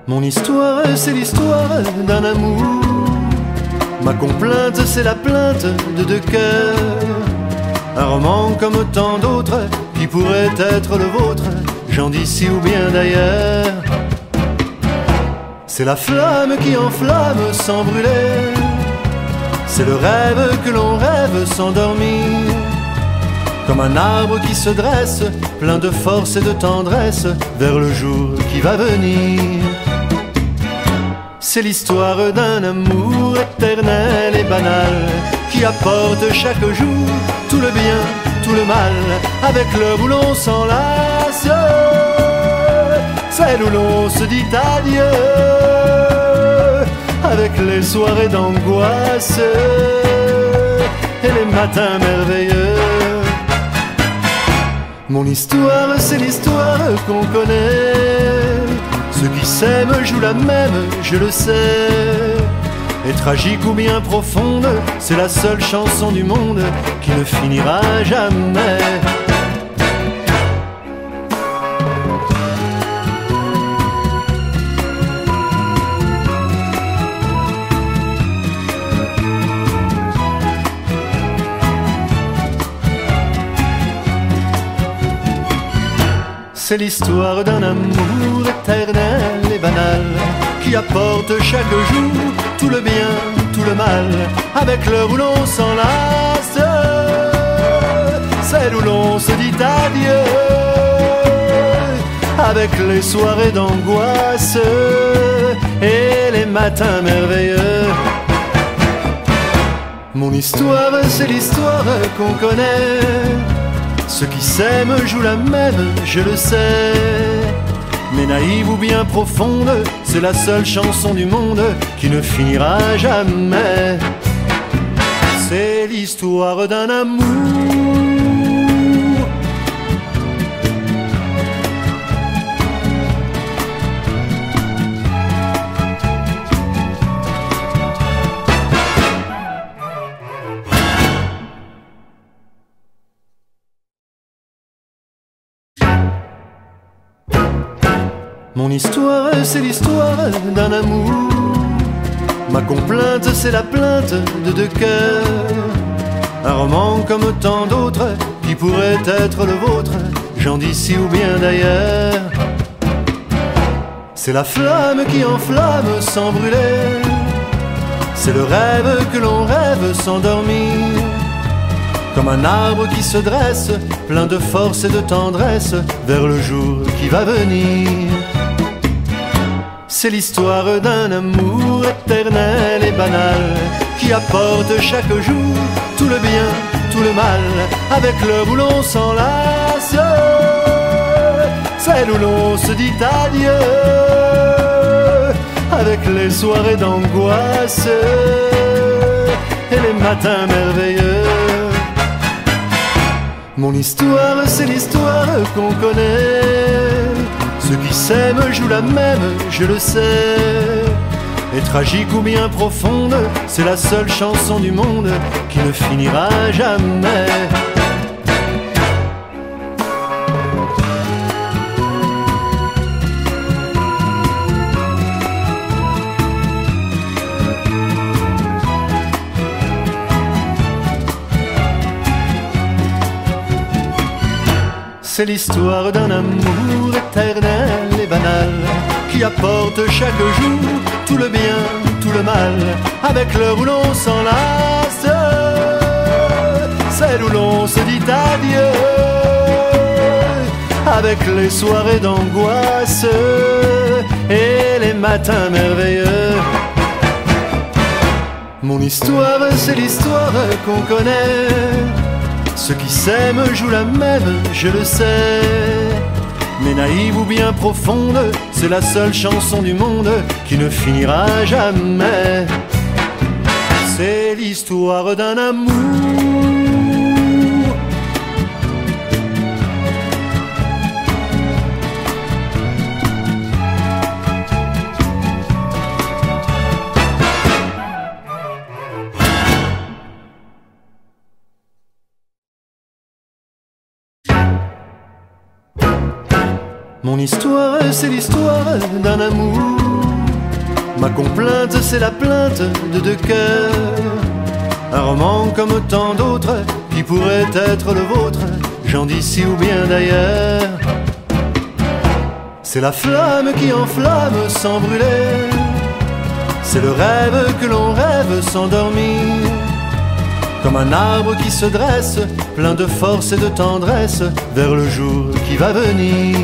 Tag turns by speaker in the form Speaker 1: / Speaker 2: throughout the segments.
Speaker 1: Mon histoire, c'est l'histoire d'un amour. Ma complainte, c'est la plainte de deux cœurs. Un roman comme tant d'autres qui pourrait être le vôtre, gens d'ici ou bien d'ailleurs. C'est la flamme qui enflamme sans brûler. C'est le rêve que l'on rêve sans dormir. Comme un arbre qui se dresse, plein de force et de tendresse, vers le jour qui va venir. C'est l'histoire d'un amour éternel et banal, qui apporte chaque jour tout le bien, tout le mal, avec l'heure où l'on s'enlace, celle où l'on se dit adieu, avec les soirées d'angoisse et les matins merveilleux. Mon histoire, c'est l'histoire qu'on connaît. Ceux qui s'aiment jouent la même, je le sais. Et tragique ou bien profonde, c'est la seule chanson du monde qui ne finira jamais. C'est l'histoire d'un amour éternel et banal, qui apporte chaque jour tout le bien, tout le mal, avec l'heure où l'on s'enlace, celle où l'on se dit adieu, avec les soirées d'angoisse et les matins merveilleux. Mon histoire, c'est l'histoire qu'on connaît. Ceux qui s'aiment jouent la même, je le sais. Mais naïve ou bien profonde, c'est la seule chanson du monde qui ne finira jamais. C'est l'histoire d'un amour. Mon histoire, c'est l'histoire d'un amour. Ma complainte, c'est la plainte de deux cœurs. Un roman comme tant d'autres qui pourrait être le vôtre, gens d'ici ou bien d'ailleurs. C'est la flamme qui enflamme sans brûler. C'est le rêve que l'on rêve sans dormir. Comme un arbre qui se dresse, plein de force et de tendresse, vers le jour qui va venir. C'est l'histoire d'un amour éternel et banal, qui apporte chaque jour tout le bien, tout le mal, avec l'heure où l'on s'enlace, celle où l'on se dit adieu, avec les soirées d'angoisse et les matins merveilleux. Mon histoire, c'est l'histoire qu'on connaît. Ceux qui s'aiment jouent la même, je le sais. Et tragique ou bien profonde, c'est la seule chanson du monde qui ne finira jamais. C'est l'histoire d'un amour éternel et banal, qui apporte chaque jour tout le bien, tout le mal, avec l'heure où l'on s'enlace, celle où l'on se dit adieu, avec les soirées d'angoisse et les matins merveilleux. Mon histoire, c'est l'histoire qu'on connaît. Ceux qui s'aiment jouent la même, je le sais. Mais naïve ou bien profonde, c'est la seule chanson du monde qui ne finira jamais. C'est l'histoire d'un amour. Mon Mon histoire, c'est l'histoire d'un amour. Ma complainte, c'est la plainte de deux cœurs. Un roman comme tant d'autres qui pourrait être le vôtre, gens d'ici ou bien d'ailleurs. C'est la flamme qui enflamme sans brûler. C'est le rêve que l'on rêve sans dormir. Comme un arbre qui se dresse, plein de force et de tendresse, vers le jour qui va venir.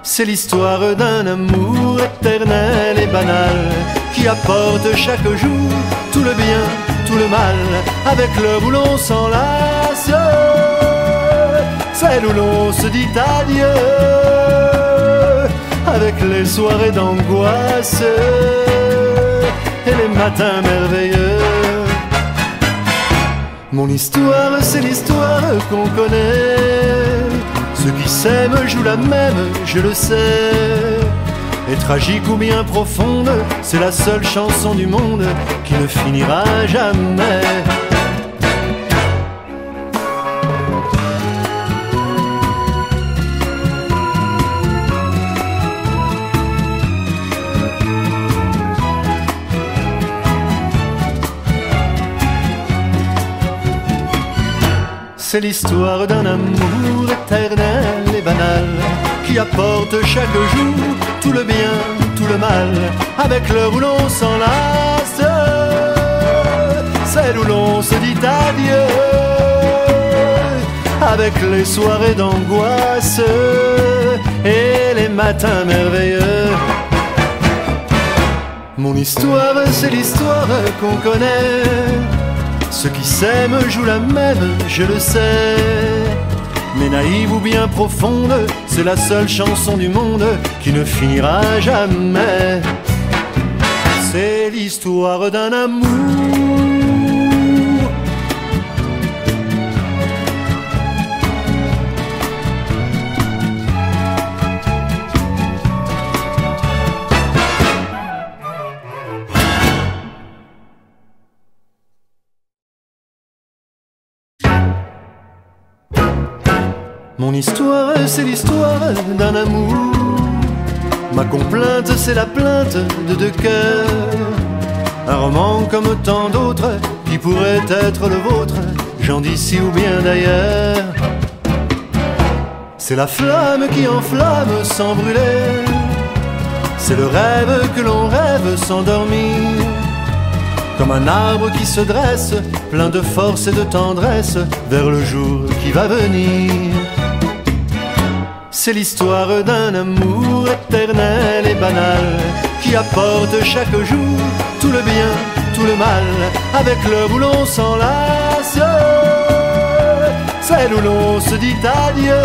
Speaker 1: C'est l'histoire d'un amour éternel et banal, qui apporte chaque jour tout le bien, tout le mal, avec l'heure où l'on s'enlace, celle où l'on se dit adieu, avec les soirées d'angoisse et les matins merveilleux. Mon histoire, c'est l'histoire qu'on connaît. Ceux qui s'aiment jouent la même, je le sais. Et tragique ou bien profonde, c'est la seule chanson du monde qui ne finira jamais. C'est l'histoire d'un amour éternel et banal, qui apporte chaque jour tout le bien, tout le mal, avec l'heure où l'on s'enlace, celle où l'on se dit adieu, avec les soirées d'angoisse et les matins merveilleux. Mon histoire, c'est l'histoire qu'on connaît. Ceux qui s'aiment jouent la même, je le sais. Mais naïve ou bien profonde, c'est la seule chanson du monde qui ne finira jamais. C'est l'histoire d'un amour. Mon histoire, c'est l'histoire d'un amour. Ma complainte, c'est la plainte de deux cœurs. Un roman comme tant d'autres qui pourrait être le vôtre, gens d'ici ou bien d'ailleurs. C'est la flamme qui enflamme sans brûler. C'est le rêve que l'on rêve sans dormir. Comme un arbre qui se dresse, plein de force et de tendresse, vers le jour qui va venir. C'est l'histoire d'un amour éternel et banal, qui apporte chaque jour tout le bien, tout le mal, avec l'heure où l'on s'enlace, celle où l'on se dit adieu,